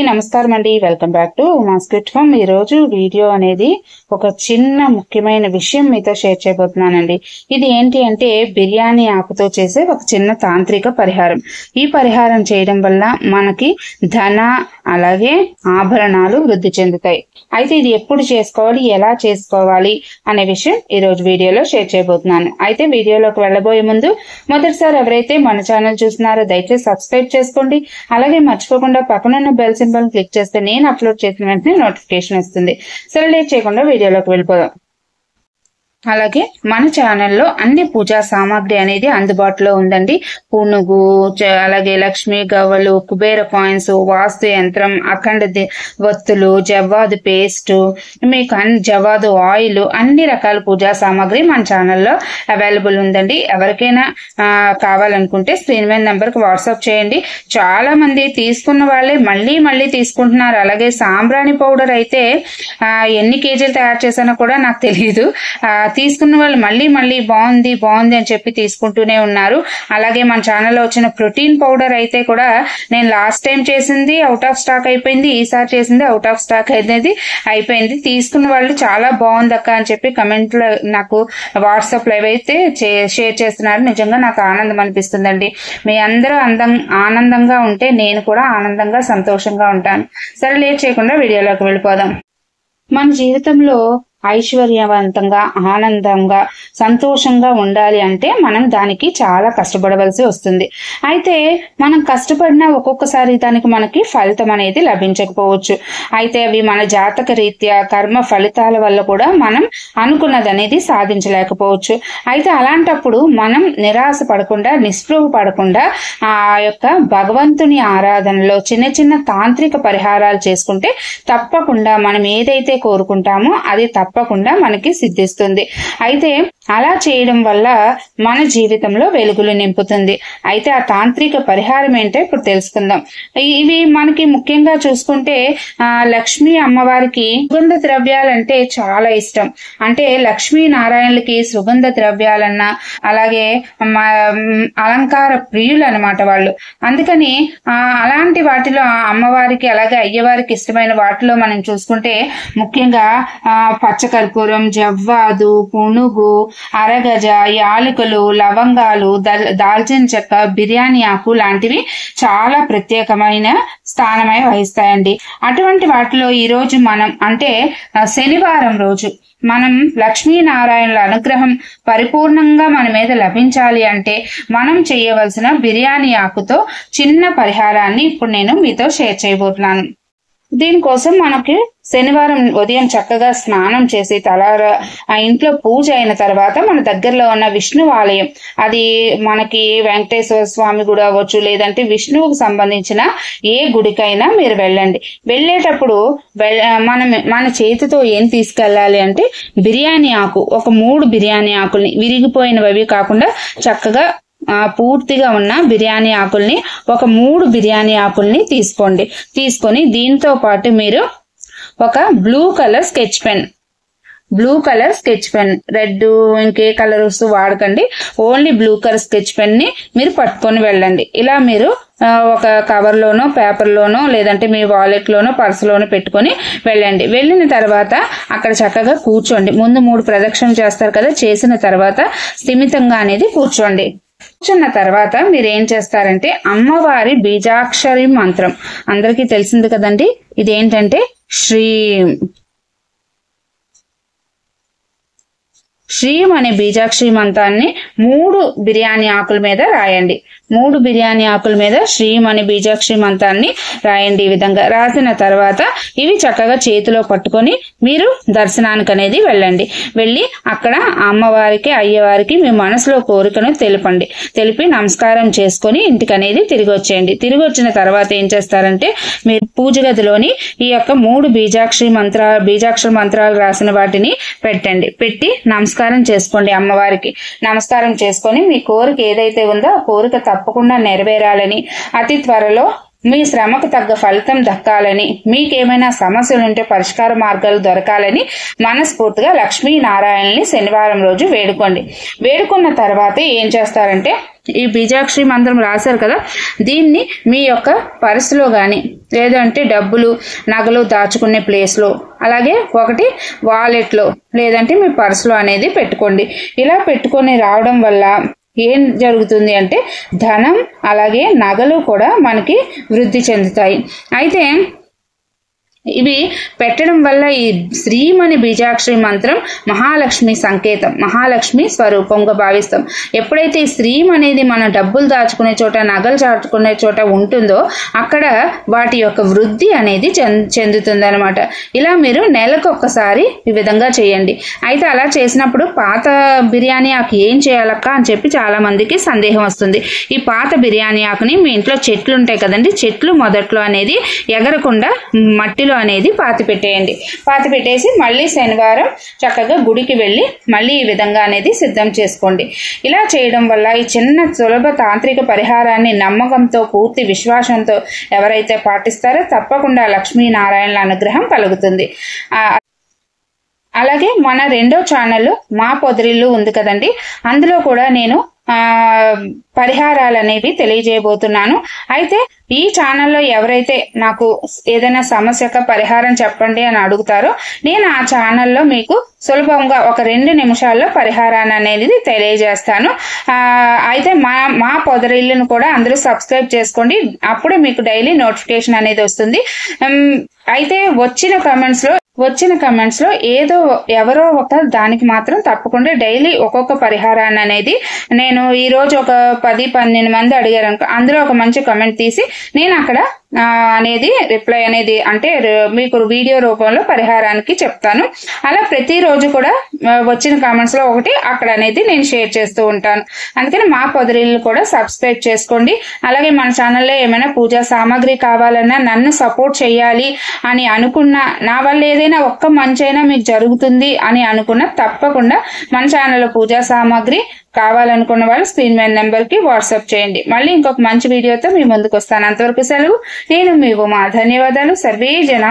నమస్కారం అండి, welcome back to Uma's kitchen home. ఈ రోజు వీడియో అనేది ఒక చిన్న ముఖ్యమైన విషయం మీతో షేర్ చేయబోతున్నానండి. ఇది ఏంటి అంటే బిర్యానీ ఆకుతో చేసే ఒక చిన్న తాంత్రిక పరిహారం. ఈ పరిహారం చేయడం వల్ల మనకి ధన అలాగే ఆభరణాలు వృద్ధి చెందుతాయి. అయితే ఇది ఎప్పుడు చేసుకోవాలి, ఎలా చేసుకోవాలి అనే విషయం ఈ రోజు వీడియోలో షేర్ చేయబోతున్నాను. అయితే వీడియోలోకి వెళ్ళబోయే ముందు మొదటిసారి ఎవరైతే మన ఛానల్ చూస్తున్నారో దయచేసి సబ్స్క్రైబ్ చేసుకోండి. అలాగే మర్చిపోకుండా పక్కనున్న బెల్ సింబల్ క్లిక్ చేస్తే నేను అప్లోడ్ చేసిన వెంటనే నోటిఫికేషన్ వస్తుంది. సరే లేట్ చేయకుండా వీడియోలోకి వెళ్ళిపోదాం. అలాగే మన ఛానల్లో అన్ని పూజా సామాగ్రి అనేది అందుబాటులో ఉందండి. పునుగు, అలాగే లక్ష్మీ గవ్వలు, కుబేర కాయిన్స్, వాస్తు యంత్రం, అఖండ వత్తులు, జవ్వాదు పేస్ట్, మీకు జవ్వాదు ఆయిల్, అన్ని రకాల పూజా సామాగ్రి మన ఛానల్లో అవైలబుల్ ఉందండి. ఎవరికైనా కావాలనుకుంటే స్క్రీన్ మీద నెంబర్కి వాట్సాప్ చేయండి. చాలా మంది తీసుకున్న వాళ్ళే మళ్ళీ తీసుకుంటున్నారు. అలాగే సాంబ్రాణి పౌడర్ అయితే ఎన్ని కేజీలు తయారు చేశానో కూడా నాకు తెలియదు. తీసుకున్న వాళ్ళు మళ్ళీ బాగుంది అని చెప్పి తీసుకుంటూనే ఉన్నారు. అలాగే మన ఛానల్లో వచ్చిన ప్రోటీన్ పౌడర్ అయితే కూడా నేను లాస్ట్ టైం చేసింది అవుట్ ఆఫ్ స్టాక్ అయిపోయింది, ఈసారి చేసింది అవుట్ ఆఫ్ స్టాక్ అనేది అయిపోయింది. తీసుకున్న వాళ్ళు చాలా బాగుంది అక్క అని చెప్పి కమెంట్ లో నాకు వాట్సాప్ లో అయితే షేర్ చేస్తున్నారు. నిజంగా నాకు ఆనందం అనిపిస్తుందండి. మీ అందరూ ఆనందంగా ఉంటే నేను కూడా ఆనందంగా సంతోషంగా ఉంటాను. సరే లేట్ చేయకుండా వీడియోలోకి వెళ్ళిపోదాం. మన జీవితంలో ఐశ్వర్యవంతంగా, ఆనందంగా, సంతోషంగా ఉండాలి అంటే మనం దానికి చాలా కష్టపడవలసి వస్తుంది. అయితే మనం కష్టపడినా ఒక్కొక్కసారి దానికి మనకి ఫలితం అనేది లభించకపోవచ్చు. అయితే అవి మన జాతక రీత్యా కర్మ ఫలితాల వల్ల కూడా మనం అనుకున్నది అనేది సాధించలేకపోవచ్చు. అయితే అలాంటప్పుడు మనం నిరాశ పడకుండా, నిస్పృహ పడకుండా ఆ యొక్క భగవంతుని ఆరాధనలో చిన్న తాంత్రిక పరిహారాలు చేసుకుంటే తప్పకుండా మనం ఏదైతే కోరుకుంటామో అది తప్పకుండా మనకి సిద్ధిస్తుంది. అయితే అలా చేయడం వల్ల మన జీవితంలో వెలుగులు నింపుతుంది. అయితే ఆ తాంత్రిక పరిహారం ఏంటో ఇప్పుడు తెలుసుకుందాం. ఇవి మనకి ముఖ్యంగా చూసుకుంటే లక్ష్మీ అమ్మవారికి సుగంధ ద్రవ్యాలంటే చాలా ఇష్టం. అంటే లక్ష్మీ నారాయణులకి సుగంధ ద్రవ్యాలన్నా అలాగే అలంకార ప్రియులు అనమాట వాళ్ళు. అందుకని అలాంటి వాటిలో అమ్మవారికి అలాగే అయ్యవారికి ఇష్టమైన వాటిలో మనం చూసుకుంటే ముఖ్యంగా పచ్చకర్పూరం, జవ్వాదు, పునుగు, అరగజ, యాలకులు, లవంగాలు, దాల్చిన చెక్క, బిర్యానీ ఆకు లాంటివి చాలా ప్రత్యేకమైన స్థానమై వహిస్తాయండి. అటువంటి వాటిలో ఈ రోజు మనం అంటే శనివారం రోజు మనం లక్ష్మీనారాయణుల అనుగ్రహం పరిపూర్ణంగా మన మీద లభించాలి అంటే మనం చేయవలసిన బిర్యానీ ఆకుతో చిన్న పరిహారాన్ని ఇప్పుడు నేను మీతో షేర్ చేయబోతున్నాను. దీనికోసం మనకి శనివారం ఉదయం చక్కగా స్నానం చేసి ఆ ఇంట్లో పూజ అయిన తర్వాత మన దగ్గరలో ఉన్న విష్ణు ఆలయం, అది మనకి వెంకటేశ్వర స్వామి గుడి అవ్వచ్చు, లేదంటే విష్ణువుకు సంబంధించిన ఏ గుడికైనా మీరు వెళ్ళండి. వెళ్ళేటప్పుడు మన చేతితో ఏం తీసుకెళ్ళాలి అంటే బిర్యానీ ఆకు, ఒక 3 బిర్యానీ ఆకుల్ని, విరిగిపోయినవి కాకుండా చక్కగా పూర్తిగా ఉన్న బిర్యానీ ఆకుల్ని, ఒక 3 బిర్యానీ ఆకుల్ని తీసుకొని దీంతో పాటు మీరు ఒక blue colour sketch pen, red ఇంకే కలర్స్ వాడకండి, only blue colour sketch pen ని మీరు పట్టుకొని వెళ్ళండి. ఇలా మీరు ఒక కవర్ లోనో, పేపర్ లోనో, లేదంటే మీ వాలెట్ లోనో, పర్సులోనో పెట్టుకొని వెళ్ళండి. వెళ్ళిన తర్వాత అక్కడ చక్కగా కూర్చోండి. ముందు 3 ప్రదక్షిణలు చేస్తారు కదా, చేసిన తర్వాత స్థిమితంగా అనేది కూర్చోండి. కూర్చున్న తర్వాత మీరు ఏం చేస్తారంటే అమ్మవారి బీజాక్షరి మంత్రం అందరికీ తెలిసింది కదండి. ఇదేంటంటే శ్రీం అనే బీజాక్షరి మంత్రాన్ని 3 బిర్యానీ ఆకుల మీద రాయండి. 3 బిర్యానీ ఆకుల మీద శ్రీం అనే బీజాక్షరి మంత్రాన్ని రాయండి. ఈ విధంగా రాసిన తర్వాత ఇవి చక్కగా చేతిలో పట్టుకొని మీరు దర్శనానికి అనేది వెళ్ళండి. వెళ్ళి అక్కడ అమ్మవారికి, అయ్యవారికి మీ మనసులో కోరికను తెలిపి నమస్కారం చేసుకొని ఇంటికి అనేది తిరిగి వచ్చేయండి. తిరిగి వచ్చిన తర్వాత ఏం చేస్తారంటే మీరు పూజ గదిలోని ఈ యొక్క 3 బీజాక్షర మంత్రాలు రాసిన వాటిని పెట్టి నమస్కారం చేసుకోండి. అమ్మవారికి నమస్కారం చేసుకొని మీ కోరిక ఏదైతే ఉందో ఆ కోరిక తప్పకుండా నెరవేరాలని, అతి త్వరలో మీ శ్రమకు తగ్గ ఫలితం దక్కాలని, మీకేమైనా సమస్యలుంటే పరిష్కార మార్గాలు దొరకాలని మనస్ఫూర్తిగా లక్ష్మీనారాయణని శనివారం రోజు వేడుకోండి. వేడుకున్న తర్వాత ఏం చేస్తారంటే ఈ బీజాక్షరి మంత్రం రాశారు కదా, దీన్ని మీ యొక్క పర్సులో కానీ లేదంటే డబ్బులు నగలు దాచుకునే ప్లేస్లో, అలాగే ఒకటి వాలెట్లో లేదంటే మీ పర్సులో అనేది పెట్టుకోండి. ఇలా పెట్టుకొని రావడం వల్ల ఏం జరుగుతుంది అంటే ధనం అలాగే నగలు కూడా మనకి వృద్ధి చెందుతాయి. అయితే ఇవి పెట్టడం వల్ల ఈ శ్రీమణి బీజాక్షరి మంత్రం మహాలక్ష్మి సంకేతం, మహాలక్ష్మి స్వరూపంగా భావిస్తాం. ఎప్పుడైతే ఈ శ్రీం అనేది మన డబ్బులు దాచుకునే చోట నగలు దాచుకునే చోట ఉంటుందో అక్కడ వాటి యొక్క వృద్ధి అనేది చెందుతుంది అనమాట. ఇలా మీరు నెలకు ఒక్కసారి ఈ విధంగా చేయండి. అయితే అలా చేసినప్పుడు పాత బిర్యానీ ఆకు ఏం చేయాలక్క అని చెప్పి చాలా మందికి సందేహం వస్తుంది. ఈ పాత బిర్యానీ ఆకుని మీ ఇంట్లో చెట్లు ఉంటాయి కదండి, చెట్లు మొదట్లో అనేది ఎగరకుండా మట్టిలో అనేది పాతి పెట్టేయండి. పాతి పెట్టేసి మళ్ళీ శనివారం చక్కగా గుడికి వెళ్ళి మళ్ళీ ఈ విధంగా అనేది సిద్ధం చేసుకోండి. ఇలా చేయడం వల్ల ఈ చిన్న సులభ తాంత్రిక పరిహారాన్ని నమ్మకంతో పూర్తి విశ్వాసంతో ఎవరైతే పాటిస్తారో తప్పకుండా లక్ష్మీనారాయణల అనుగ్రహం కలుగుతుంది. అలాగే మన రెండో ఛానల్ మా పొదరిల్లు ఉంది కదండి, అందులో కూడా నేను పరిహారాలు అనేవి తెలియజేయబోతున్నాను. అయితే ఈ ఛానల్లో ఎవరైతే నాకు ఏదైనా సమస్యకు పరిహారం చెప్పండి అని అడుగుతారో నేను ఆ ఛానల్లో మీకు సులభంగా ఒక 2 నిమిషాల్లో పరిహారాన్ని అనేది తెలియజేస్తాను. అయితే మా పొదరిల్లును కూడా అందరూ సబ్స్క్రైబ్ చేసుకోండి, అప్పుడే మీకు డైలీ నోటిఫికేషన్ అనేది వస్తుంది. అయితే వచ్చిన కమెంట్స్ లో ఏదో ఎవరో ఒక దానికి మాత్రం తప్పకుండా డైలీ ఒక్కొక్క పరిహారాన్ని అనేది నేను ఈ రోజు ఒక 10-12 మంది అడిగారు అనుకో, అందులో ఒక మంచి కమెంట్ తీసి నేను అక్కడ అనేది రిప్లై అనేది అంటే మీకు వీడియో రూపంలో పరిహారానికి చెప్తాను. అలా ప్రతిరోజు కూడా వచ్చిన కామెంట్స్ లో ఒకటి అక్కడ అనేది నేను షేర్ చేస్తూ ఉంటాను. అందుకని మా పొదరిల్లు కూడా సబ్స్క్రైబ్ చేసుకోండి. అలాగే మన ఛానల్లో ఏమైనా పూజా సామాగ్రి కావాలన్నా, నన్ను సపోర్ట్ చేయాలి అని అనుకున్నా, నా వల్ల ఏదైనా ఒక్క మంచైనా మీకు జరుగుతుంది అని అనుకున్నా తప్పకుండా మన ఛానల్లో పూజా సామాగ్రి కావాలనుకున్న వాళ్ళు స్క్రీన్ మీద నెంబర్ కి వాట్సాప్ చేయండి. మళ్ళీ ఇంకొక మంచి వీడియోతో మీ ముందుకు వస్తాను. అంతవరకు సెలవు. నేను మీ ఉమా. ధన్యవాదాలు. సర్వే జన